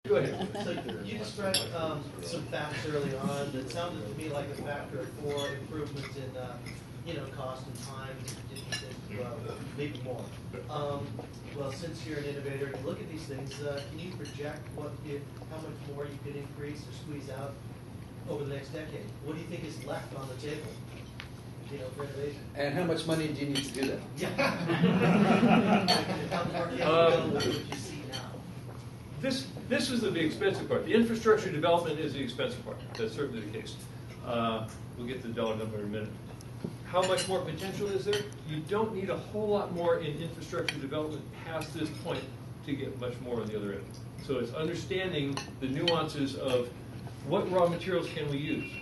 Go ahead. So you described some facts early on that sounded to me like a factor for improvements in cost and time and maybe more. Well, since you're an innovator and you look at these things, can you project how much more you could increase or squeeze out over the next decade? What do you think is left on the table? For innovation. And how much money do you need to do that? Yeah. How far can you build what you see now? This is the expensive part. The infrastructure development is the expensive part. That's certainly the case. We'll get to the dollar number in a minute. How much more potential is there? You don't need a whole lot more in infrastructure development past this point to get much more on the other end. So it's understanding the nuances of what raw materials can we use.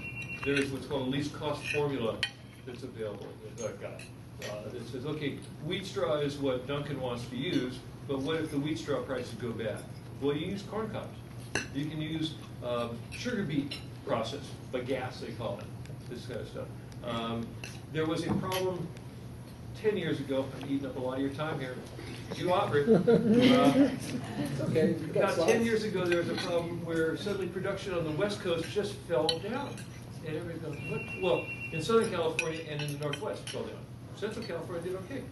There's what's called a least cost formula that's available that I've got. It says, okay, wheat straw is what Duncan wants to use, but what if the wheat straw prices go bad? Well, you use corn cobs. You can use sugar beet process, bagasse they call it, this kind of stuff. There was a problem 10 years ago. I'm eating up a lot of your time here. You offer it. It's okay. About 10 years ago, there was a problem where suddenly production on the West Coast just fell down. And everybody goes, what? Well, in Southern California and in the Northwest, it fell down. Central California did okay.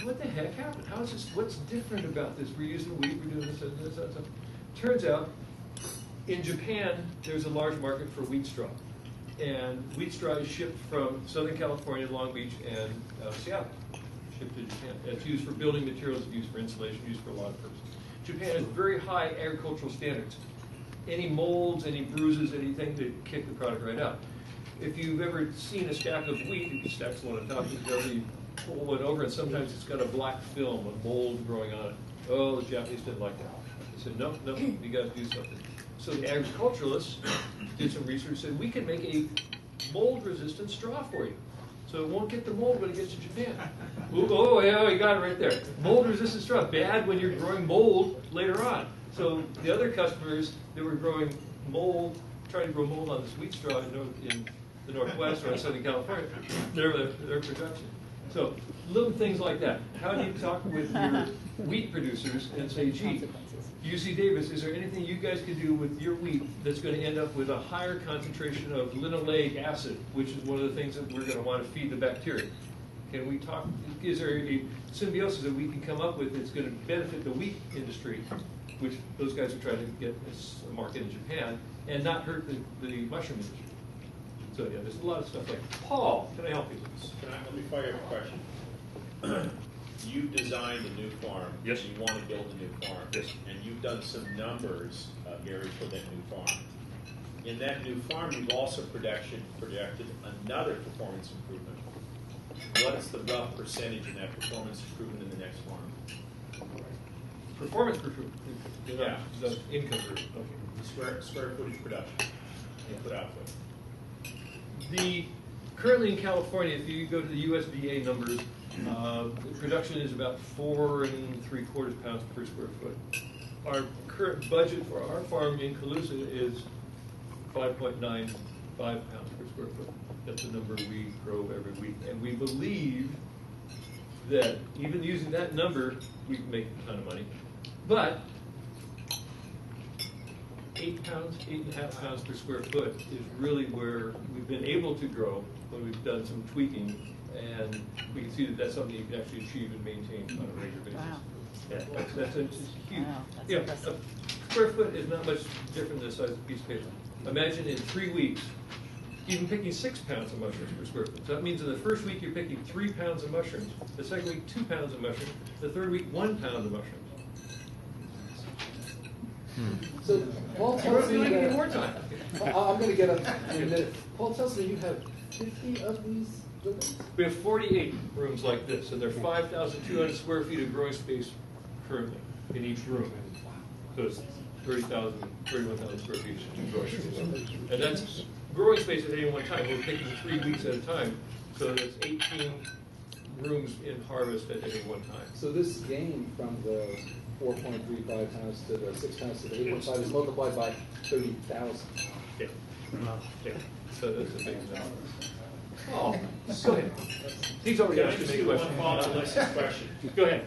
What the heck happened? How is this? What's different about this? We're using wheat, we're doing this, and this, and this. Turns out, in Japan, there's a large market for wheat straw. And wheat straw is shipped from Southern California, Long Beach, and Seattle. Shipped to Japan. It's used for building materials, used for insulation, used for a lot of purposes. Japan has very high agricultural standards. Any molds, any bruises, anything, they kick the product right out. If you've ever seen a stack of wheat, you stack one on top of the other, you pull one over, and sometimes it's got a black film, a mold growing on it. Oh, the Japanese didn't like that. They said, no, you got to do something. So the agriculturalists did some research and said, we can make a mold-resistant straw for you. So it won't get the mold when it gets to Japan. Ooh, oh, yeah, you got it right there. Mold-resistant straw, bad when you're growing mold later on. So the other customers that were growing mold, trying to grow mold on this wheat straw in the Northwest or in Southern California, their production. So little things like that. How do you talk with your wheat producers and say, gee, UC Davis, is there anything you guys can do with your wheat that's going to end up with a higher concentration of linoleic acid, which is one of the things that we're going to want to feed the bacteria? Can we talk, is there a symbiosis that we can come up with that's going to benefit the wheat industry, which those guys are trying to get this market in Japan, and not hurt the mushroom industry? So yeah, there's a lot of stuff like that. Paul, can I help you with this? Let me fire you a question. You've designed a new farm. Yes. You want to build a new farm. Yes. And you've done some numbers, Gary, for that new farm. In that new farm, you've also projected another performance improvement. What is the rough percentage in that performance improvement in the next farm? Performance improvement. Yeah. The income improvement. Okay. Square footage production. Input output. Currently in California, if you go to the USDA numbers, production is about 4 3/4 pounds per square foot. Our current budget for our farm in Calusa is 5.95 pounds per square foot. That's the number we grow every week. And we believe that even using that number, we can make a ton of money. But 8 pounds, 8.5 pounds per square foot is really where we've been able to grow when we've done some tweaking, and we can see that that's something you can actually achieve and maintain on a regular basis. Wow. Yeah, that's huge. Wow, that's Yeah, impressive. a square foot is not much different than the size of a piece of paper. Imagine in 3 weeks, even picking 6 pounds of mushrooms per square foot. So that means in the first week you're picking 3 pounds of mushrooms, the second week 2 pounds of mushrooms, the third week 1 pound of mushrooms. So Paul We're tells me going to need more that time. I'm going to get up in a minute. Paul tells me you have 50 of these buildings. We have 48 rooms like this, and there are 5,200 square feet of growing space currently in each room. So it's 31,000 square feet of growing space. And that's growing space at any one time. We're picking 3 weeks at a time, so that's 18 rooms in harvest at any one time. So this gain from the 4.35 pounds to the 6 pounds to the 8.5 is multiplied by 30,000. Yeah. Yeah. So that's a big number. Oh, go ahead. He's already Can I asked just me a do one question. follow-up to Leslie's question? Go ahead.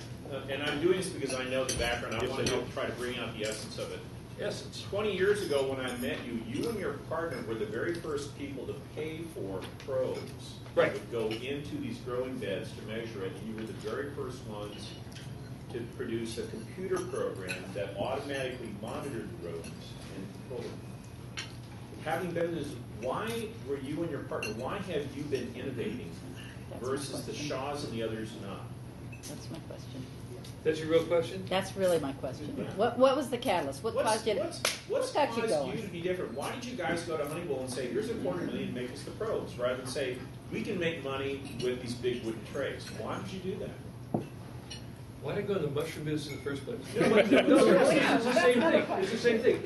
And I'm doing this because I know the background. I Yes, want I to do. try to bring out the essence of it. essence. 20 years ago when I met you, you and your partner were the very first people to pay for probes Right. that would go into these growing beds to measure it, and you were the very first ones to produce a computer program that automatically monitored the rodents and controlled them. Having done this, why were you and your partner, why have you been innovating versus the Shaws and the others not? That's my question. That's your real question? That's really my question. What was the catalyst? What caused you? What's got caused you going? you to be different? Why did you guys go to Honeywell and say, here's $250,000 to make us the probes, rather than say, we can make money with these big wooden trays? Why did you do that? Why did I go in the mushroom business in the first place? No, it's the same thing. It's the same thing.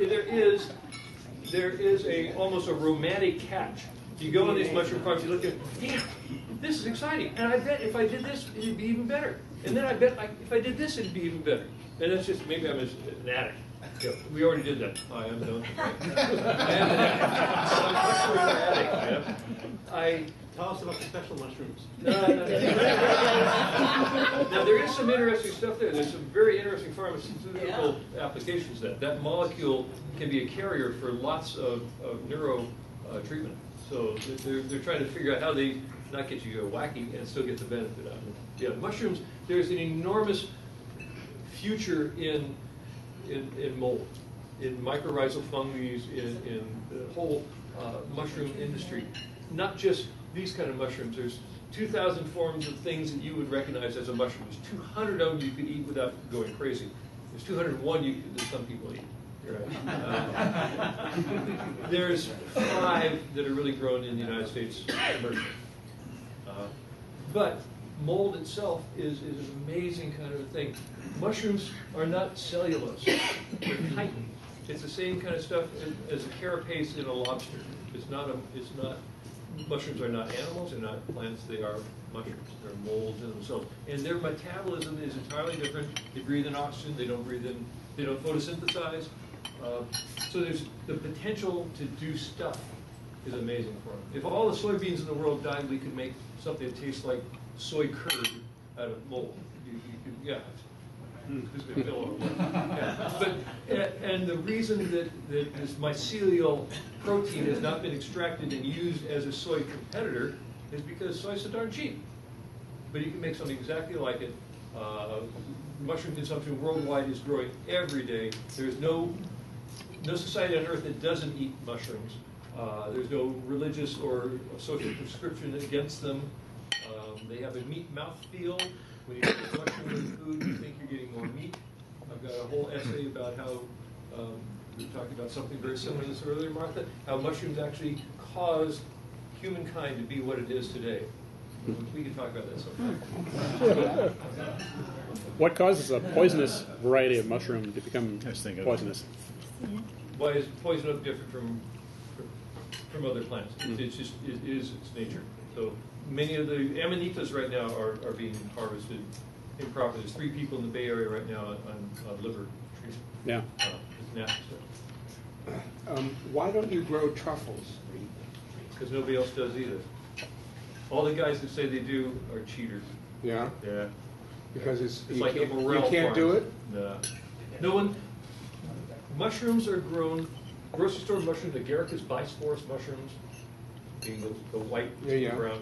There is almost a romantic catch. You go on these mushroom farms, you look at, damn, this is exciting. And I bet if I did this, it'd be even better. And then I bet if I did this, it'd be even better. And that's just, maybe I'm an addict. Yeah, we already did that. I am done. I am an addict. I'm a mushroom addict. Tell us about the special mushrooms. No. Now, there is some interesting stuff there. There's some very interesting pharmaceutical applications that. That molecule can be a carrier for lots of neuro treatment. So they're trying to figure out how they not get you wacky and still get the benefit out of it. Yeah, mushrooms, there's an enormous future in mold, in mycorrhizal fungi, in the whole mushroom industry. Not just these kind of mushrooms. There's 2,000 forms of things that you would recognize as a mushroom. There's 200 of them you could eat without going crazy. There's 201 that some people eat. Right. There's 5 that are really grown in the United States commercially. But mold itself is an amazing kind of a thing. Mushrooms are not cellulose, they're chitin. It's the same kind of stuff as a carapace in a lobster. Mushrooms are not animals, they're not plants, they are mushrooms. They're molds in themselves. And their metabolism is entirely different. They breathe in oxygen, they don't photosynthesize. So there's the potential to do stuff is amazing for them. If all the soybeans in the world died, we could make something that tastes like soy curd out of mold. Who's going to fill it? Yeah. But and the reason that this mycelial protein has not been extracted and used as a soy competitor is because soy's so darn cheap. But you can make something exactly like it. Mushroom consumption worldwide is growing every day. There's no society on earth that doesn't eat mushrooms. There's no religious or social prescription against them. They have a meat mouthfeel. When you put mushroom in food, you think you're getting more meat. I've got a whole essay about how, we were talking about something very similar to this earlier, Martha, how mushrooms actually caused humankind to be what it is today. We can talk about that sometime. What causes a poisonous variety of mushroom to become poisonous? Why is poison oak different from other plants? It's just, it is its nature. So many of the amanitas right now are being harvested improperly. There's 3 people in the Bay Area right now on liver treatment. Yeah. It's nasty stuff. Why don't you grow truffles? Because nobody else does either. All the guys that say they do are cheaters. Yeah, Yeah. because it's you like can't, a morel you can't do farm. it. No one. Mushrooms are grown. Grocery store mushrooms, Agaricus bisporus mushrooms, being the white Yeah. brown,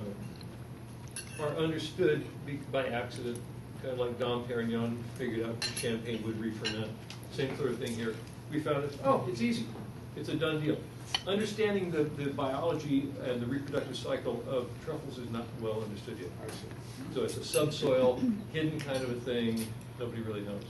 are understood by accident. Kind of like Dom Perignon figured out champagne would re-ferment. Same sort of thing here. We found it. Oh, it's easy. It's a done deal. Understanding the biology and the reproductive cycle of truffles is not well understood yet. I see. So it's a subsoil, hidden kind of a thing. Nobody really knows.